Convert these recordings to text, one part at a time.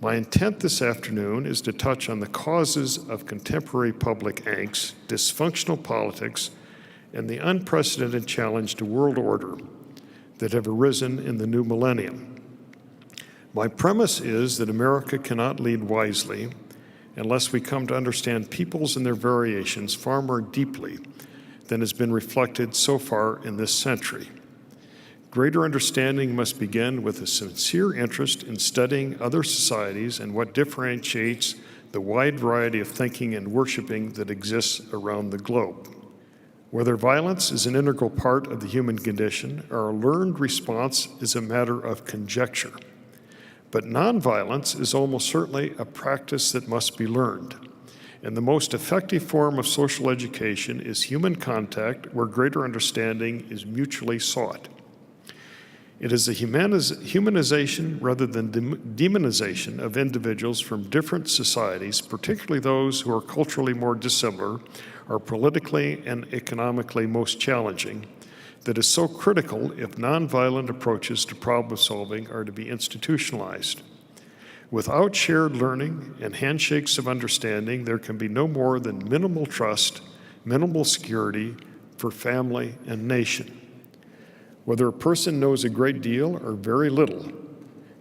My intent this afternoon is to touch on the causes of contemporary public angst, dysfunctional politics, and the unprecedented challenge to world order that have arisen in the new millennium. My premise is that America cannot lead wisely unless we come to understand peoples and their variations far more deeply than has been reflected so far in this century. Greater understanding must begin with a sincere interest in studying other societies and what differentiates the wide variety of thinking and worshiping that exists around the globe. Whether violence is an integral part of the human condition, our learned response is a matter of conjecture. But nonviolence is almost certainly a practice that must be learned. And the most effective form of social education is human contact, where greater understanding is mutually sought. It is the humanization rather than demonization of individuals from different societies, particularly those who are culturally more dissimilar, or politically and economically most challenging, that is so critical if nonviolent approaches to problem solving are to be institutionalized. Without shared learning and handshakes of understanding, there can be no more than minimal trust, minimal security for family and nation. Whether a person knows a great deal or very little,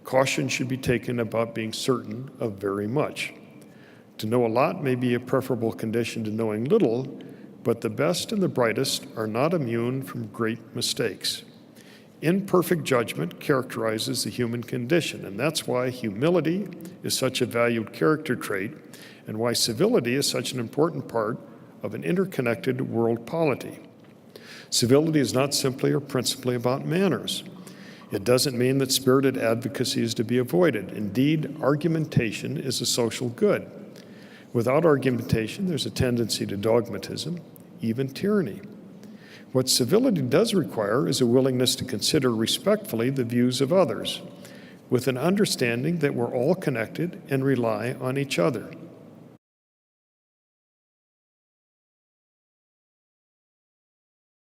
caution should be taken about being certain of very much. To know a lot may be a preferable condition to knowing little, but the best and the brightest are not immune from great mistakes. Imperfect judgment characterizes the human condition, and that's why humility is such a valued character trait, and why civility is such an important part of an interconnected world polity. Civility is not simply or principally about manners. It doesn't mean that spirited advocacy is to be avoided. Indeed, argumentation is a social good. Without argumentation, there's a tendency to dogmatism, even tyranny. What civility does require is a willingness to consider respectfully the views of others, with an understanding that we're all connected and rely on each other.